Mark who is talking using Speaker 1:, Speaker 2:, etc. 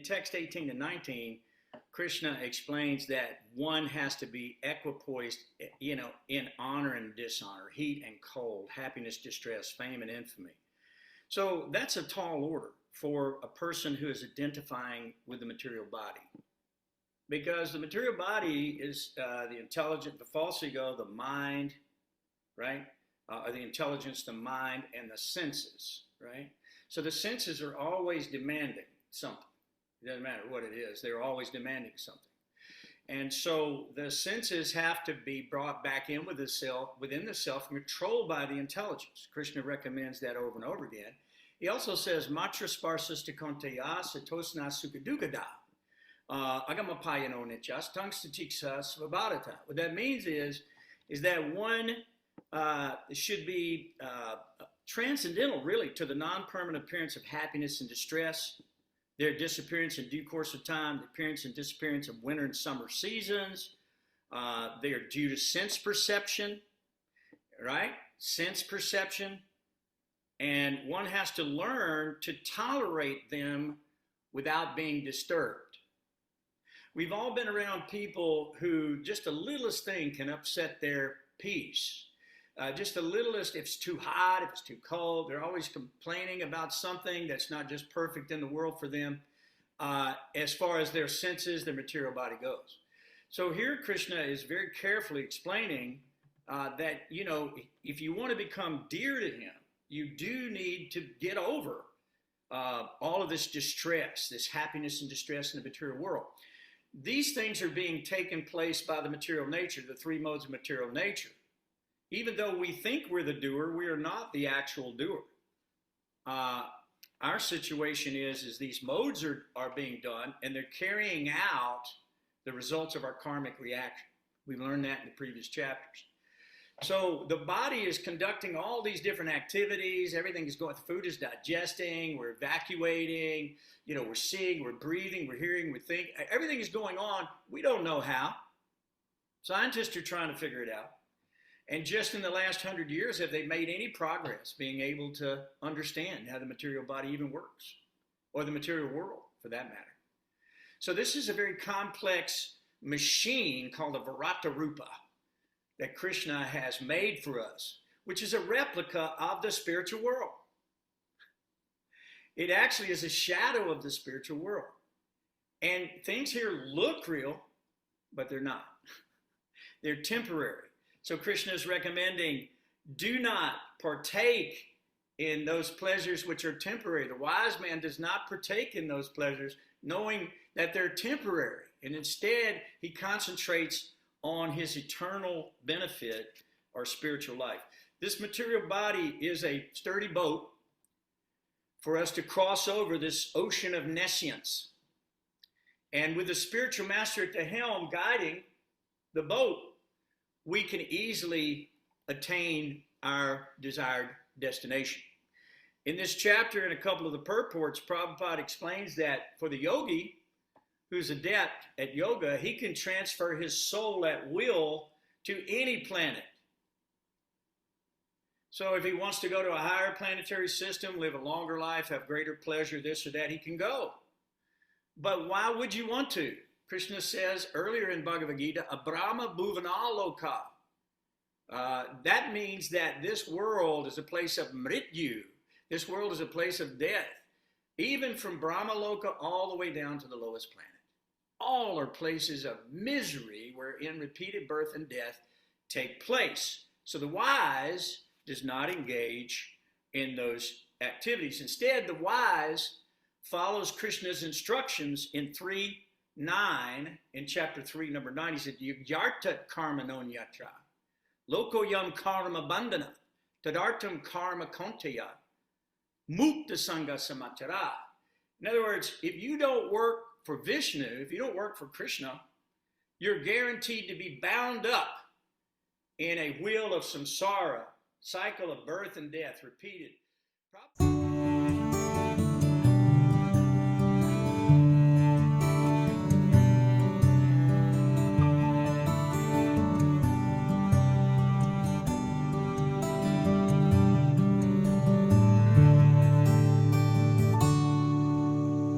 Speaker 1: in text 18 and 19, Krishna explains that one has to be equipoised, in honor and dishonor, heat and cold, happiness, distress, fame and infamy. So that's a tall order for a person who is identifying with the material body. Because the material body is the intelligent, the false ego, the mind, right? Or the intelligence, the mind, and the senses, right? So the senses are always demanding something. It doesn't matter what it is. They're always demanding something. And so the senses have to be brought back in with the self, within the self, controlled by the intelligence. Krishna recommends that over and over again. He also says, Matra sparsasta konteya satosna sukadukada. Agamapayano nityas tangstatiksa svabharata. What that means is that one should be transcendental, really, to the non-permanent appearance of happiness and distress, their disappearance in due course of time, the appearance and disappearance of winter and summer seasons. They are due to sense perception, right? Sense perception. And one has to learn to tolerate them without being disturbed. We've all been around people who just the littlest thing can upset their peace. Just the littlest, if it's too hot, if it's too cold, they're always complaining about something that's not just perfect in the world for them as far as their senses, their material body goes. So here Krishna is very carefully explaining that, if you want to become dear to him, you do need to get over all of this distress, this happiness and distress in the material world. These things are being taken place by the material nature, the three modes of material nature. Even though we think we're the doer, we are not the actual doer. Our situation is these modes are being done, and they're carrying out the results of our karmic reaction. We learned that in the previous chapters. So the body is conducting all these different activities. Everything is going, the food is digesting, we're evacuating, we're seeing, we're breathing, we're hearing, we think. Everything is going on. We don't know how. Scientists are trying to figure it out. And just in the last 100 years, have they made any progress being able to understand how the material body even works, or the material world, for that matter? So this is a very complex machine called a Virata Rupa that Krishna has made for us, which is a replica of the spiritual world. It actually is a shadow of the spiritual world. And things here look real, but they're not. They're temporary. So Krishna is recommending, do not partake in those pleasures which are temporary. The wise man does not partake in those pleasures, knowing that they're temporary. And instead, he concentrates on his eternal benefit or spiritual life. This material body is a sturdy boat for us to cross over this ocean of nescience. And with the spiritual master at the helm guiding the boat, we can easily attain our desired destination. In this chapter and a couple of the purports, Prabhupada explains that for the yogi who's adept at yoga, he can transfer his soul at will to any planet. So if he wants to go to a higher planetary system, live a longer life, have greater pleasure, this or that, he can go. But why would you want to? Krishna says earlier in Bhagavad Gita, Abrahma bhuvanaloka. That means that this world is a place of mrityu. This world is a place of death. Even from Brahmaloka all the way down to the lowest planet. All are places of misery wherein repeated birth and death take place. So the wise does not engage in those activities. Instead, the wise follows Krishna's instructions in 3:9, in chapter 3, number 9. He said, Yarta karma nonyatra, lokoyam karma bandhana, tadartam karma konteya, mukta sangha samachara. In other words, if you don't work for Vishnu, if you don't work for Krishna, you're guaranteed to be bound up in a wheel of samsara, cycle of birth and death, repeated